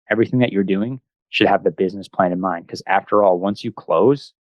everything that you're doing should have the business plan in mind. Because after all, once you close,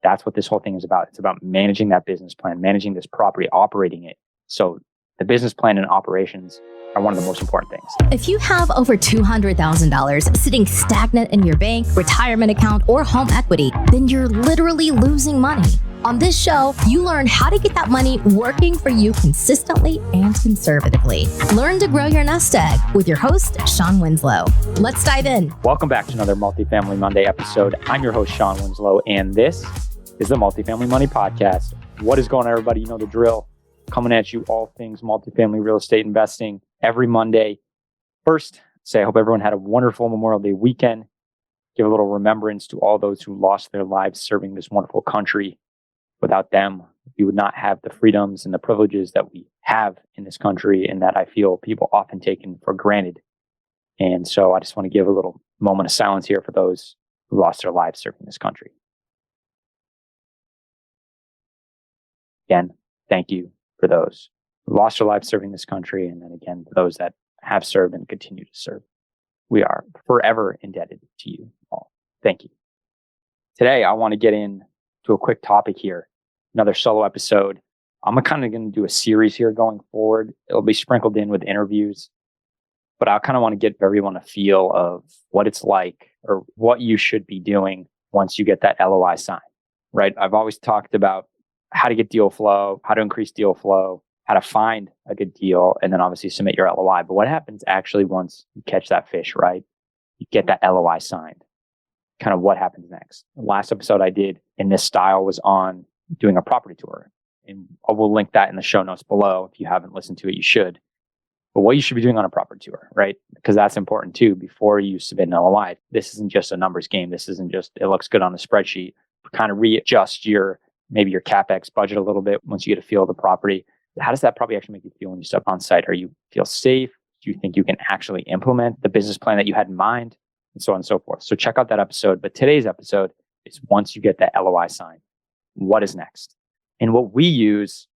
that's what this whole thing is about. It's about managing that business plan, managing this property, operating it. So the business plan and operations are one of the most important things. If you have over $200,000 sitting stagnant in your bank, retirement account, or home equity, then you're literally losing money. On this show, you learn how to get that money working for you consistently and conservatively. Learn to grow your nest egg with your host, Shawn Winslow. Let's dive in. Welcome back to another Multifamily Monday episode. I'm your host, Shawn Winslow, and this is the Multifamily Money Podcast. What is going on, everybody? You know the drill. Coming at you, all things multifamily real estate investing every Monday. First, I hope everyone had a wonderful Memorial Day weekend. Give a little remembrance to all those who lost their lives serving this wonderful country. Without them, we would not have the freedoms and the privileges that we have in this country, and that I feel people often taken for granted. And so I just want to give a little moment of silence here for those who lost their lives serving this country. Again, thank you for those who lost their lives serving this country, and then again, for those that have served and continue to serve. We are forever indebted to you all. Thank you. Today, I want to get into a quick topic here, another solo episode. I'm kind of going to do a series here going forward. It'll be sprinkled in with interviews, but I kind of want to get everyone a feel of what it's like or what you should be doing once you get that LOI signed, right? I've always talked about how to get deal flow, how to increase deal flow, how to find a good deal, and then obviously submit your LOI. But what happens actually once you catch that fish, right? You get that LOI signed. Kind of what happens next. The last episode I did in this style was on doing a property tour. And I will link that in the show notes below. If you haven't listened to it, you should. But what you should be doing on a property tour, right? Because that's important too before you submit an LOI. This isn't just a numbers game. This isn't just, it looks good on the spreadsheet. Kind of readjust maybe your CapEx budget a little bit once you get a feel of the property. How does that property actually make you feel when you step on site? Are you feel safe? Do you think you can actually implement the business plan that you had in mind? And so on and so forth. So check out that episode. But today's episode is once you get that LOI signed, what is next? And what we use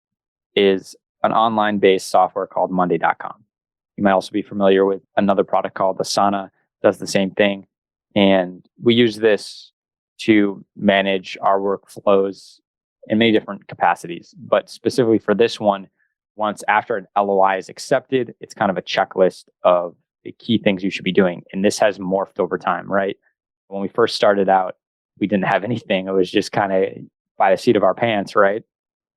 is an online-based software called Monday.com. You might also be familiar with another product called Asana, does the same thing. And we use this to manage our workflows in many different capacities. But specifically for this one, once after an LOI is accepted, it's kind of a checklist of the key things you should be doing. And this has morphed over time, right? When we first started out, we didn't have anything. It was just kind of by the seat of our pants, right?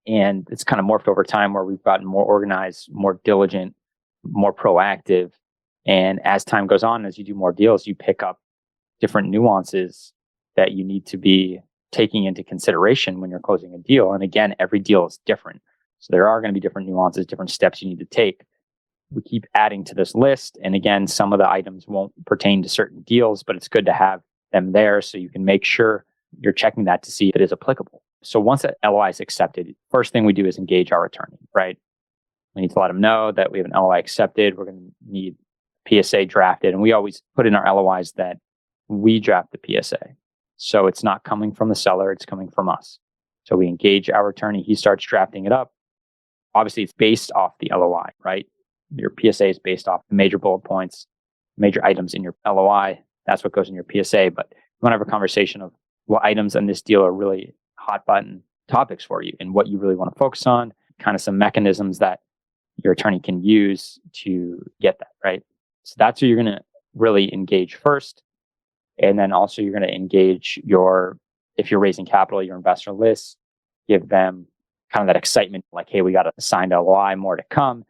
And it's kind of morphed over time where we've gotten more organized, more diligent, more proactive. And as time goes on, as you do more deals, you pick up different nuances that you need to be taking into consideration when you're closing a deal. And again, every deal is different. So there are going to be different nuances, different steps you need to take. We keep adding to this list. And again, some of the items won't pertain to certain deals, but it's good to have them there so you can make sure you're checking that to see if it is applicable. So once that LOI is accepted, first thing we do is engage our attorney, right? We need to let them know that we have an LOI accepted. We're going to need PSA drafted. And we always put in our LOIs that we draft the PSA. So it's not coming from the seller, it's coming from us. So we engage our attorney, he starts drafting it up. Obviously, it's based off the LOI, right? Your PSA is based off the major bullet points, major items in your LOI. That's what goes in your PSA. But you want to have a conversation of what items in this deal are really hot button topics for you and what you really want to focus on, kind of some mechanisms that your attorney can use to get that, right? So that's who you're going to really engage first. And then also you're going to engage if you're raising capital, your investor list, give them kind of that excitement, like, hey, we got a signed LOI, more to come.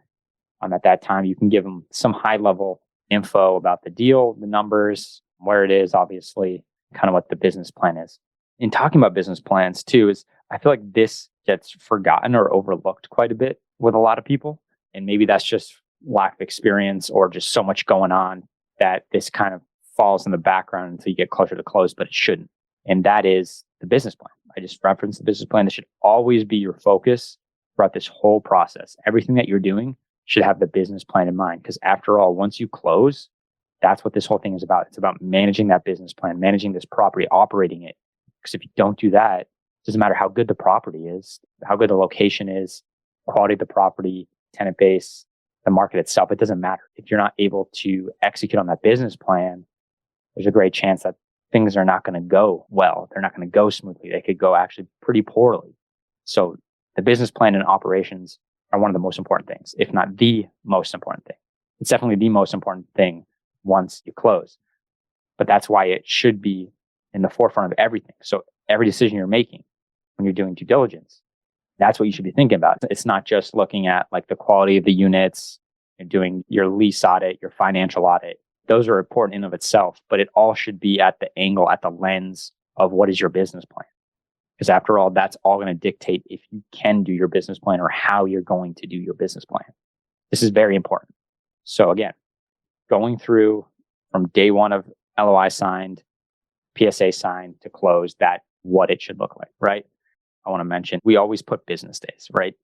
At that time, you can give them some high level info about the deal, the numbers, where it is, obviously, kind of what the business plan is. In talking about business plans too, I feel like this gets forgotten or overlooked quite a bit with a lot of people. And maybe that's just lack of experience or just so much going on that this kind of falls in the background until you get closer to close, but it shouldn't. And that is the business plan. I just referenced the business plan. This should always be your focus throughout this whole process. Everything that you're doing should have the business plan in mind. Because after all, once you close, that's what this whole thing is about. It's about managing that business plan, managing this property, operating it. Because if you don't do that, it doesn't matter how good the property is, how good the location is, quality of the property, tenant base, the market itself. It doesn't matter. If you're not able to execute on that business plan, there's a great chance that things are not going to go well. They're not going to go smoothly. They could go actually pretty poorly. So the business plan and operations are one of the most important things, if not the most important thing. It's definitely the most important thing once you close. But that's why it should be in the forefront of everything. So every decision you're making when you're doing due diligence, that's what you should be thinking about. It's not just looking at like the quality of the units, and doing your lease audit, your financial audit. Those are important in of itself, but it all should be at the angle, at the lens of what is your business plan. Because after all, that's all going to dictate if you can do your business plan or how you're going to do your business plan. This is very important. So again, going through from day one of LOI signed, PSA signed to close, that what it should look like, right? I want to mention, we always put business days, right?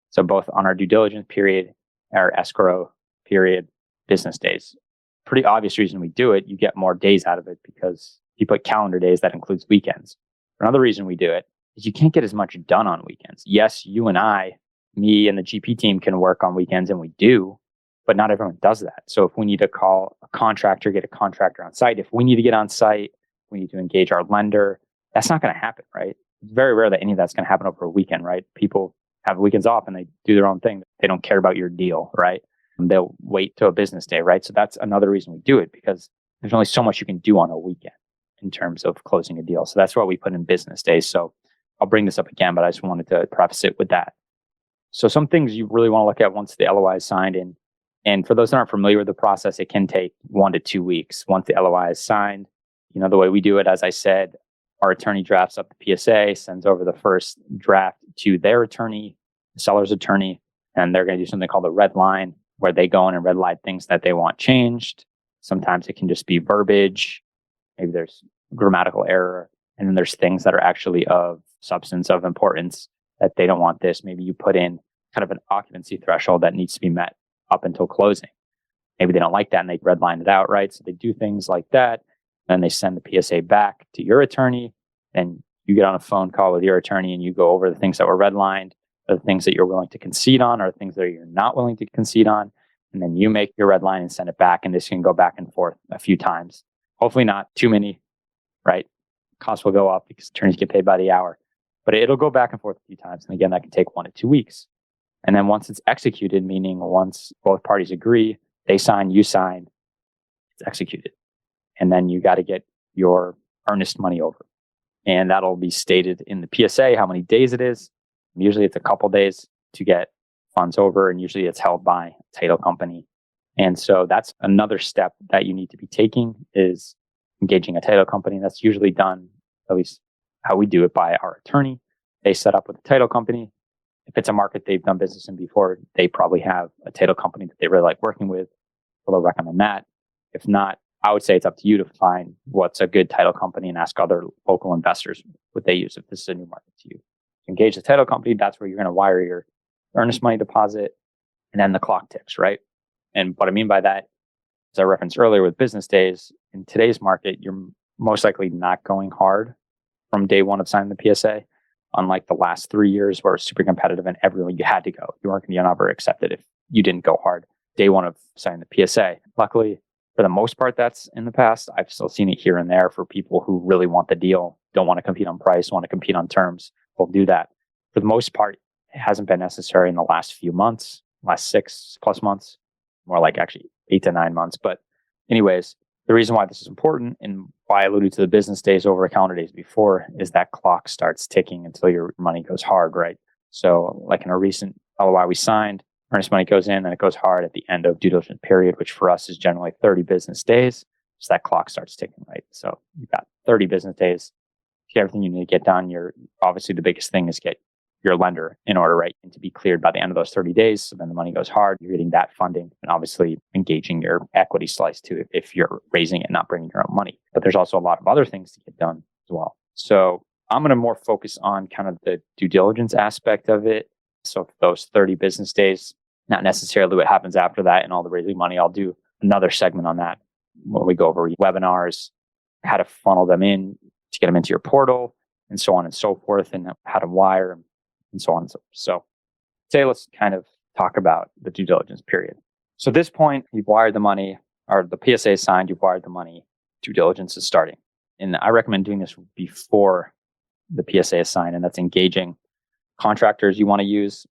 So both on our due diligence period, our escrow period, business days. Pretty obvious reason we do it, you get more days out of it because you put calendar days, that includes weekends. Another reason we do it is you can't get as much done on weekends. Yes, you and I, me and the GP team can work on weekends, and we do, but not everyone does that. So if we need to call a contractor, get a contractor on site, if we need to get on site, we need to engage our lender, that's not going to happen, right? It's very rare that any of that's going to happen over a weekend, right? People have weekends off and they do their own thing. They don't care about your deal, right? And they'll wait till a business day, right? So that's another reason we do it, because there's only so much you can do on a weekend in terms of closing a deal. So that's why we put in business days. So I'll bring this up again, but I just wanted to preface it with that. So some things you really want to look at once the LOI is signed in. And for those that aren't familiar with the process, it can take 1 to 2 weeks once the LOI is signed. You know, the way we do it, as I said, our attorney drafts up the PSA, sends over the first draft to their attorney, the seller's attorney, and they're going to do something called a red line, where they go in and red line things that they want changed. Sometimes it can just be verbiage. Maybe there's grammatical error. And then there's things that are actually of substance, of importance, that they don't want this. Maybe you put in kind of an occupancy threshold that needs to be met up until closing. Maybe they don't like that and they redline it out, right? So they do things like that. Then they send the PSA back to your attorney. And you get on a phone call with your attorney and you go over the things that were redlined, the things that you're willing to concede on, or things that you're not willing to concede on. And then you make your red line and send it back. And this can go back and forth a few times. Hopefully not too many, right? Costs will go up because attorneys get paid by the hour. But it'll go back and forth a few times. And again, that can take 1 to 2 weeks. And then once it's executed, meaning once both parties agree, they sign, you sign, it's executed. And then you got to get your earnest money over. And that'll be stated in the PSA how many days it is. Usually it's a couple days to get funds over, and usually it's held by a title company. And so that's another step that you need to be taking, is engaging a title company. That's usually done, at least how we do it, by our attorney. They set up with a title company. If it's a market they've done business in before, they probably have a title company that they really like working with. So they'll recommend that. If not, I would say it's up to you to find what's a good title company and ask other local investors what they use if this is a new market to you. Engage the title company. That's where you're going to wire your earnest money deposit, and then the clock ticks, right? And what I mean by that, as I referenced earlier with business days, in today's market, you're most likely not going hard from day one of signing the PSA. Unlike the last 3 years where it's super competitive and everyone, you had to go. You weren't going to be ever accepted if you didn't go hard day one of signing the PSA. Luckily, for the most part, that's in the past. I've still seen it here and there for people who really want the deal, don't want to compete on price, want to compete on terms. We'll do that. For the most part, it hasn't been necessary in the last few months, last 6+ months, more like actually 8 to 9 months. But anyways, the reason why this is important and why I alluded to the business days over calendar days before is that clock starts ticking until your money goes hard, right? So like in a recent LOI we signed, earnest money goes in and it goes hard at the end of due diligence period, which for us is generally 30 business days. So that clock starts ticking, right? So you've got 30 business days. Get everything you need to get done. You're obviously the biggest thing is get your lender in order, right? And to be cleared by the end of those 30 days. So then the money goes hard. You're getting that funding and obviously engaging your equity slice too, if you're raising it, not bringing your own money. But there's also a lot of other things to get done as well. So I'm going to more focus on kind of the due diligence aspect of it. So for those 30 business days, not necessarily what happens after that and all the raising money. I'll do another segment on that when we go over webinars, how to funnel them in to get them into your portal and so on and so forth, and how to wire them and so on and so forth. So today, let's kind of talk about the due diligence period. So at this point, you've wired the money, or the PSA is signed, you've wired the money due diligence is starting. And I recommend doing this before the PSA is signed, and that's engaging contractors you want to use.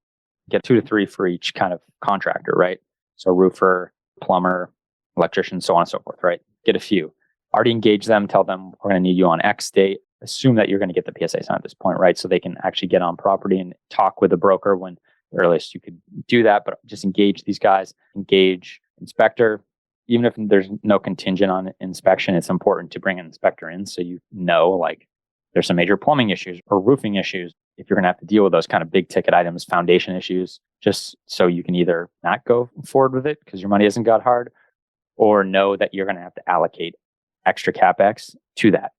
Get 2 to 3 for each kind of contractor, right? So roofer, plumber, electrician, so on and so forth, right? Get a few. Already engage them, tell them we're going to need you on X date. Assume that you're going to get the PSA signed at this point, right? So they can actually get on property and talk with the broker when the earliest you could do that. But just engage these guys, engage inspector. Even if there's no contingent on inspection, it's important to bring an inspector in so you know, like, there's some major plumbing issues or roofing issues. If you're going to have to deal with those kind of big ticket items, foundation issues, just so you can either not go forward with it because your money hasn't got hard, or know that you're going to have to allocate extra CapEx to that.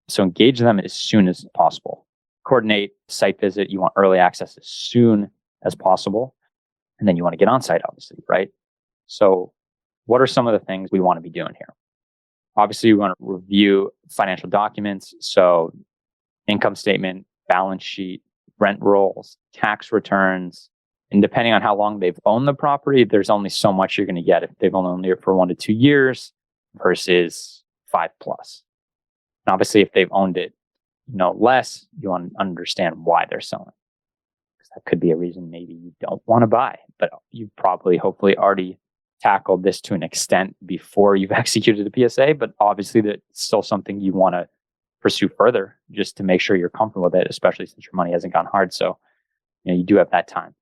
So engage them as soon as possible. Coordinate site visit. You want early access as soon as possible. And then you want to get on site, obviously, right? So what are some of the things we want to be doing here? Obviously, we want to review financial documents. So income statement, balance sheet, rent rolls, tax returns. And depending on how long they've owned the property, there's only so much you're going to get if they've only owned it for 1 to 2 years versus 5+. And obviously, if they've owned it, less, you want to understand why they're selling. Because that could be a reason maybe you don't want to buy, but you've probably, hopefully, already tackled this to an extent before you've executed the PSA. But obviously, that's still something you want to pursue further just to make sure you're comfortable with it, especially since your money hasn't gone hard. So, you do have that time.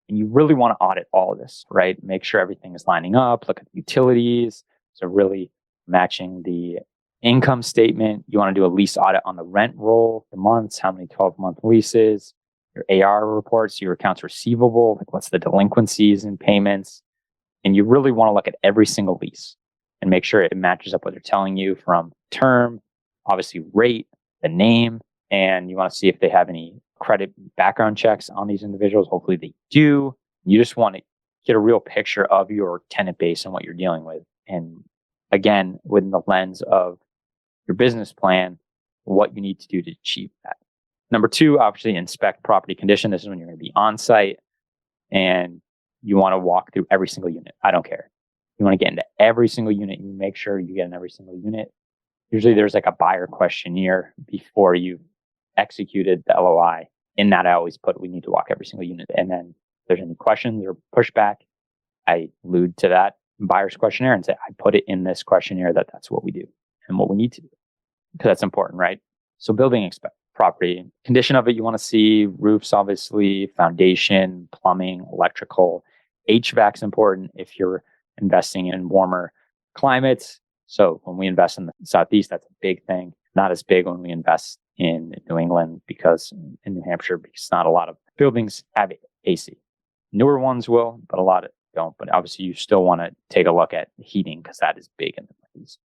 And you really want to audit all of this, right? Make sure everything is lining up, look at the utilities. So really matching the income statement. You want to do a lease audit on the rent roll, the months, how many 12-month leases, your AR reports, your accounts receivable, like what's the delinquencies and payments. And you really want to look at every single lease and make sure it matches up what they're telling you from term, obviously rate, the name, and you want to see if they have any credit background checks on these individuals. Hopefully they do. You just want to get a real picture of your tenant base and what you're dealing with. And again, within the lens of your business plan, what you need to do to achieve that. Number 2, obviously inspect property condition. This is when you're going to be on site and you want to walk through every single unit. I don't care. You want to get into every single unit. You make sure you get in every single unit. Usually there's like a buyer questionnaire before you executed the LOI. In that, I always put, we need to walk every single unit. And then if there's any questions or pushback, I allude to that buyer's questionnaire and say, I put it in this questionnaire that's what we do and what we need to do. Because that's important, right? So building property, condition of it, you want to see roofs, obviously, foundation, plumbing, electrical. HVAC's important if you're investing in warmer climates. So when we invest in the Southeast, that's a big thing. Not as big when we invest in New England because in New Hampshire, because not a lot of buildings have AC. Newer ones will, but a lot of don't. But obviously, you still want to take a look at heating because that is big in the Northeast.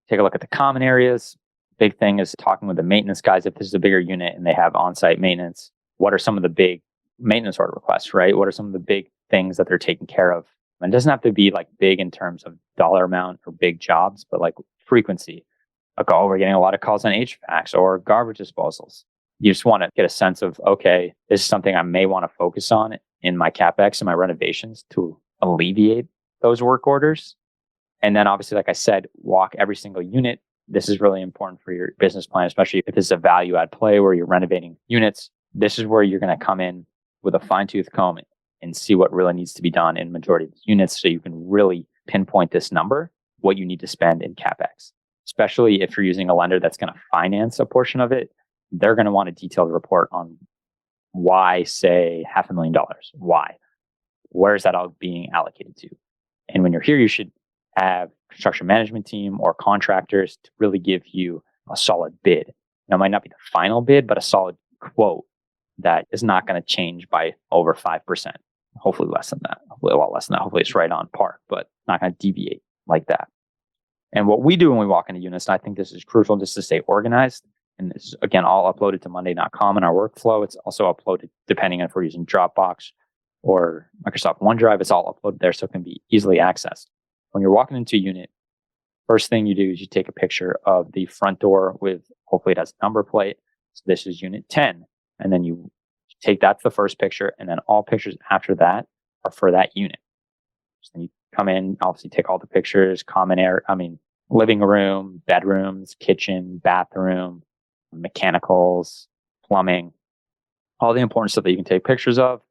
Take a look at the common areas. Big thing is talking with the maintenance guys. If this is a bigger unit and they have on-site maintenance, what are some of the big maintenance order requests, right? What are some of the big things that they're taking care of? And it doesn't have to be like big in terms of dollar amount or big jobs, but like frequency. Like, oh, we're getting a lot of calls on HVACs or garbage disposals. You just want to get a sense of, okay, this is something I may want to focus on in my CapEx and my renovations to alleviate those work orders. And then obviously, like I said, walk every single unit. This is really important for your business plan, especially if it's a value add play where you're renovating units. This is where you're going to come in with a fine tooth comb and see what really needs to be done in majority of the units so you can really pinpoint this number, what you need to spend in CapEx. Especially if you're using a lender that's going to finance a portion of it, they're going to want a detailed report on why, say, $500,000. Why? Where is that all being allocated to? And when you're here, you should have construction management team or contractors to really give you a solid bid. Now, it might not be the final bid, but a solid quote that is not going to change by over 5%. Hopefully less than that. Hopefully a lot less than that. Hopefully it's right on par, but not going to deviate like that. And what we do when we walk into units, and I think this is crucial just to stay organized, and this is, again, all uploaded to Monday.com in our workflow. It's also uploaded, depending on if we're using Dropbox or Microsoft OneDrive, it's all uploaded there so it can be easily accessed. When you're walking into a unit, first thing you do is you take a picture of the front door with, hopefully it has a number plate. So this is unit 10. And then you take that's the first picture, and then all pictures after that are for that unit. So then you come in, obviously take all the pictures, common area, living room, bedrooms, kitchen, bathroom, mechanicals, plumbing, all the important stuff that you can take pictures of.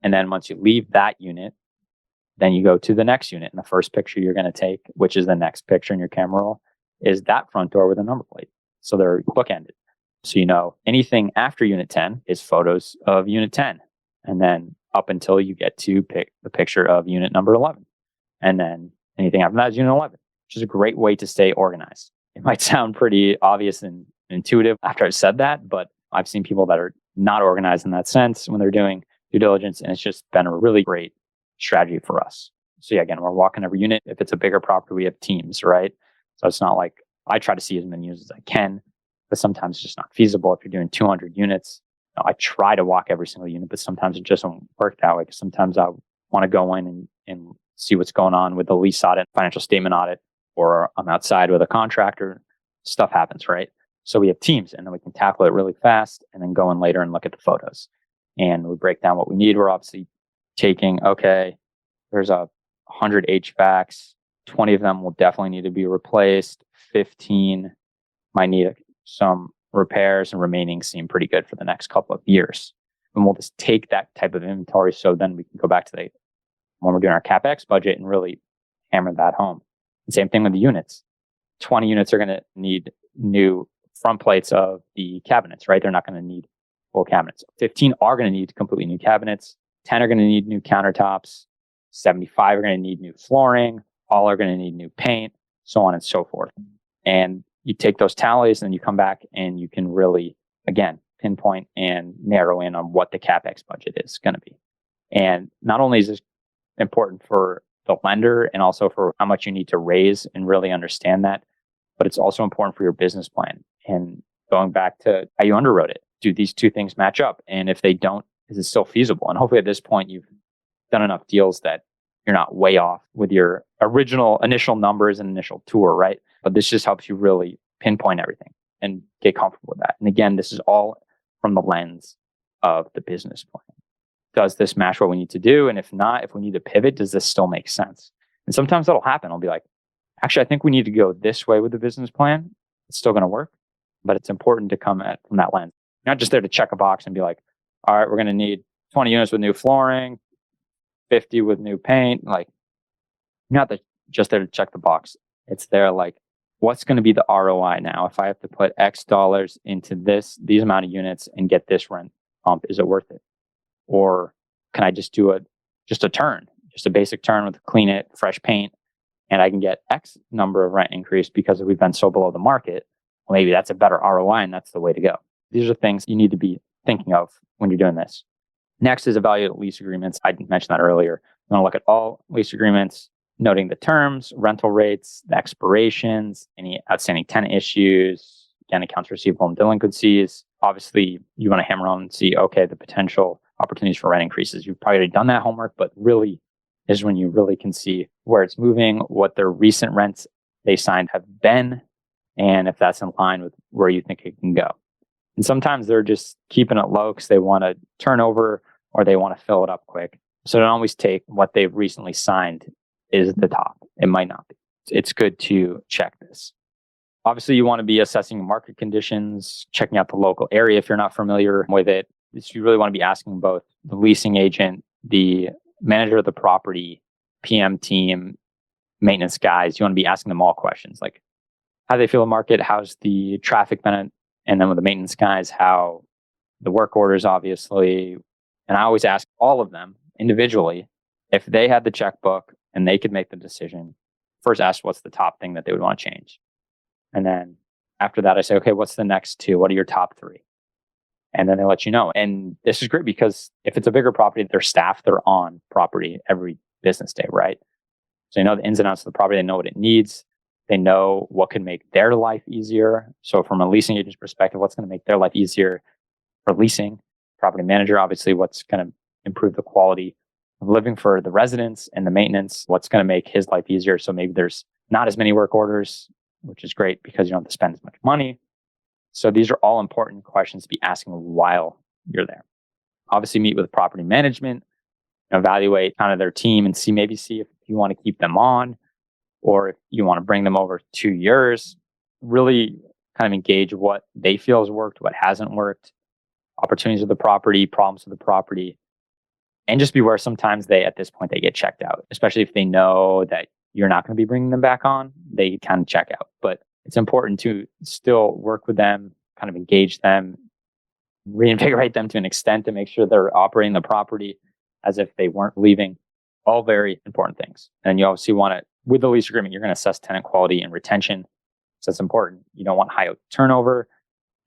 And then once you leave that unit, then you go to the next unit. And the first picture you're going to take, which is the next picture in your camera roll, is that front door with a number plate. So they're bookended. So you know anything after unit 10 is photos of unit 10. And then up until you get to pick the picture of unit number 11. And then anything after that is unit 11, which is a great way to stay organized. It might sound pretty obvious and intuitive after I've said that, but I've seen people that are not organized in that sense when they're doing due diligence. And it's just been a really great strategy for us. So yeah, again, we're walking every unit. If it's a bigger property, we have teams, right? So it's not like I try to see as many units as I can, but sometimes it's just not feasible. If you're doing 200 units, I try to walk every single unit, but sometimes it just won't work that way. Because sometimes I want to go in and see what's going on with the lease audit, financial statement audit, or I'm outside with a contractor. Stuff happens, right? So we have teams, and then we can tackle it really fast and then go in later and look at the photos. And we break down what we need. We're obviously taking, okay, there's 100 HVACs, 20 of them will definitely need to be replaced, 15 might need some repairs, and remaining seem pretty good for the next couple of years. And we'll just take that type of inventory so then we can go back to when we're doing our CapEx budget and really hammer that home. And same thing with the units. 20 units are going to need new front plates of the cabinets, right? They're not going to need full cabinets. 15 are going to need completely new cabinets. 10 are going to need new countertops. 75 are going to need new flooring. All are going to need new paint, so on and so forth. And you take those tallies and you come back and you can really, again, pinpoint and narrow in on what the CapEx budget is going to be. And not only is this important for the lender and also for how much you need to raise and really understand that, but it's also important for your business plan. And going back to how you underwrote it, do these two things match up? And if they don't, is it still feasible? And hopefully at this point, you've done enough deals that you're not way off with your original initial numbers and initial tour, right? But this just helps you really pinpoint everything and get comfortable with that. And again, this is all from the lens of the business plan. Does this match what we need to do? And if not, if we need to pivot, does this still make sense? And sometimes that'll happen. I'll be like, actually, I think we need to go this way with the business plan. It's still going to work, but it's important to come at from that lens. You're not just there to check a box and be like, all right, we're going to need 20 units with new flooring, 50 with new paint. Like, you're not just there to check the box. It's there like, what's going to be the ROI now? If I have to put X dollars into these amount of units and get this rent bump, is it worth it? Or can I just do just a turn, just a basic turn with clean it, fresh paint, and I can get X number of rent increase because we've been so below the market? Well, maybe that's a better ROI and that's the way to go. These are things you need to be thinking of when you're doing this. Next is evaluate lease agreements. I mentioned that earlier. You want to look at all lease agreements, noting the terms, rental rates, the expirations, any outstanding tenant issues, again, accounts receivable and delinquencies. Obviously, you want to hammer on and see, okay, the potential opportunities for rent increases. You've probably already done that homework, but really is when you really can see where it's moving, what their recent rents they signed have been, and if that's in line with where you think it can go. And sometimes they're just keeping it low because they want to turn over or they want to fill it up quick. So don't always take what they've recently signed is the top. It might not be. It's good to check this. Obviously, you want to be assessing market conditions, checking out the local area if you're not familiar with it. You really want to be asking both the leasing agent, the manager of the property, PM team, maintenance guys. You want to be asking them all questions like how they feel the market, how's the traffic been, and then with the maintenance guys, how the work orders, obviously. And I always ask all of them individually if they had the checkbook and they could make the decision. First, ask what's the top thing that they would want to change. And then after that, I say, okay, what's the next two? What are your top three? And then they let you know. And this is great because if it's a bigger property, their staff, they're on property every business day, right? So they know the ins and outs of the property. They know what it needs. They know what can make their life easier. So from a leasing agent's perspective, what's going to make their life easier for leasing? Property manager, obviously, what's going to improve the quality of living for the residents and the maintenance? What's going to make his life easier? So maybe there's not as many work orders, which is great because you don't have to spend as much money. So these are all important questions to be asking while you're there. Obviously, meet with property management, evaluate kind of their team and see if you want to keep them on or if you want to bring them over to yours, really kind of engage what they feel has worked, what hasn't worked, opportunities of the property, problems with the property, and just beware sometimes at this point, they get checked out, especially if they know that you're not going to be bringing them back on, they kind of check out. But it's important to still work with them, kind of engage them, reinvigorate them to an extent to make sure they're operating the property as if they weren't leaving. All very important things. And you obviously want to, with the lease agreement, you're going to assess tenant quality and retention. So it's important. You don't want high turnover,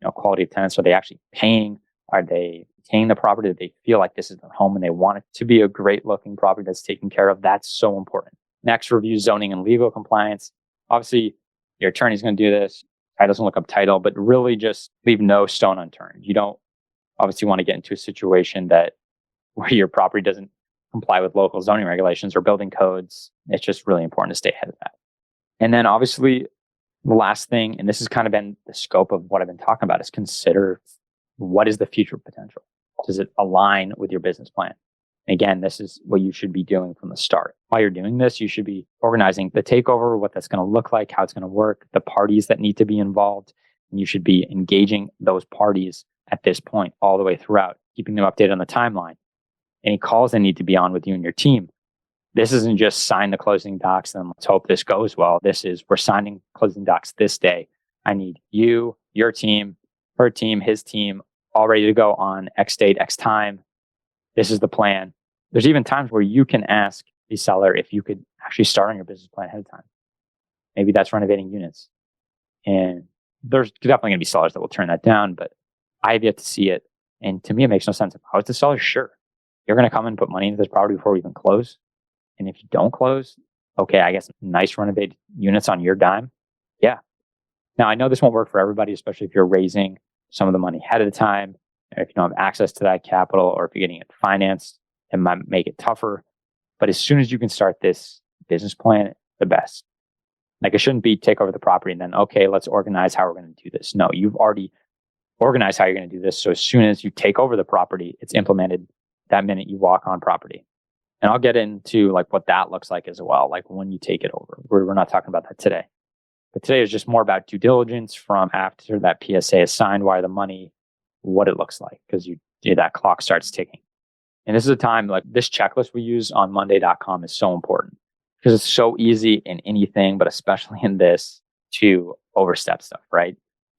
quality of tenants. Are they actually paying? Are they paying the property? Do they feel like this is their home and they want it to be a great looking property that's taken care of? That's so important. Next, review zoning and legal compliance. Obviously, your attorney's going to do this. I doesn't look up title, but really just leave no stone unturned. You don't obviously want to get into a situation where your property doesn't comply with local zoning regulations or building codes. It's just really important to stay ahead of that. And then obviously the last thing, and this has kind of been the scope of what I've been talking about, is consider what is the future potential? Does it align with your business plan? Again, this is what you should be doing from the start. While you're doing this, you should be organizing the takeover, what that's going to look like, how it's going to work, the parties that need to be involved. And you should be engaging those parties at this point all the way throughout, keeping them updated on the timeline. Any calls that need to be on with you and your team. This isn't just sign the closing docs and let's hope this goes well. This is, we're signing closing docs this day. I need you, your team, her team, his team, all ready to go on X date, X time. This is the plan. There's even times where you can ask the seller if you could actually start on your business plan ahead of time. Maybe that's renovating units. And there's definitely going to be sellers that will turn that down, but I have yet to see it. And to me, it makes no sense. If I was the seller, sure. You're going to come and put money into this property before we even close. And if you don't close, okay, I guess nice renovated units on your dime. Yeah. Now, I know this won't work for everybody, especially if you're raising some of the money ahead of the time, or if you don't have access to that capital, or if you're getting it financed, it might make it tougher. But as soon as you can start this business plan, the best. Like, it shouldn't be take over the property and then, okay, let's organize how we're going to do this. No, you've already organized how you're going to do this. So as soon as you take over the property, it's implemented that minute you walk on property. And I'll get into like what that looks like as well, like when you take it over. We're not talking about that today. But today is just more about due diligence from after that PSA is signed, wire the money, what it looks like, because that clock starts ticking. And this is a time, like this checklist we use on Monday.com is so important because it's so easy in anything, but especially in this, to overstep stuff, right?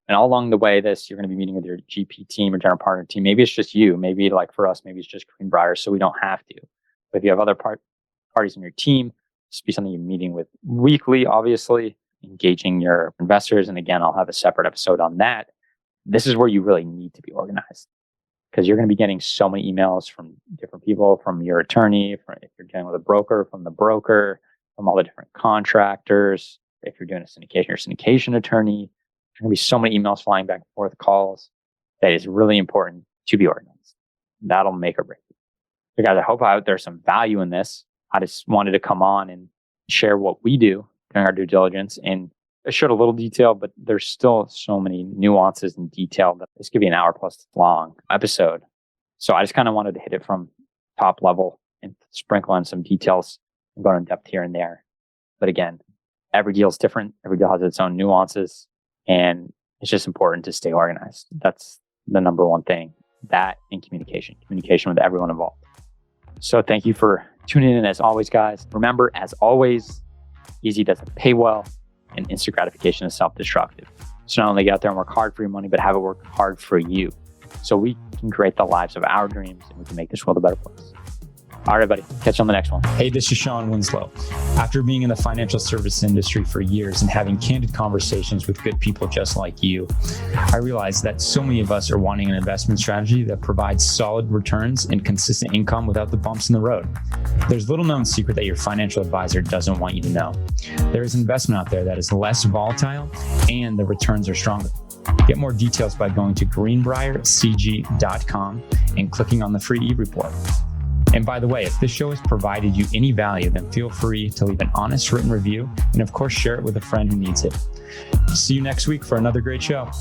And all along the way, you're going to be meeting with your GP team or general partner team. Maybe it's just you. Maybe like for us, maybe it's just Greenbrier, so we don't have to. But if you have other parties in your team, this be something you're meeting with weekly, obviously, engaging your investors. And again, I'll have a separate episode on that. This is where you really need to be organized because you're going to be getting so many emails from different people, from your attorney, if you're dealing with a broker, from the broker, from all the different contractors. If you're doing a syndication, your syndication attorney. There's going to be so many emails flying back and forth, calls, that it's really important to be organized. That'll make or break it. So guys, I hope there's some value in this. I just wanted to come on and share what we do during our due diligence. And I showed a little detail, but there's still so many nuances and detail that this could be an hour plus long episode. So I just kind of wanted to hit it from top level and sprinkle in some details and go in depth here and there. But again, every deal is different. Every deal has its own nuances. And it's just important to stay organized. That's the number one thing. That and communication with everyone involved. So thank you for tuning in as always, guys. Remember, as always, easy doesn't pay well and instant gratification is self-destructive. So not only get out there and work hard for your money, but have it work hard for you. So we can create the lives of our dreams and we can make this world a better place. All right, everybody. Catch you on the next one. Hey, this is Shawn Winslow. After being in the financial service industry for years and having candid conversations with good people just like you, I realized that so many of us are wanting an investment strategy that provides solid returns and consistent income without the bumps in the road. There's little known secret that your financial advisor doesn't want you to know. There is investment out there that is less volatile and the returns are stronger. Get more details by going to greenbriercg.com and clicking on the free e-report. And by the way, if this show has provided you any value, then feel free to leave an honest written review and of course, share it with a friend who needs it. See you next week for another great show.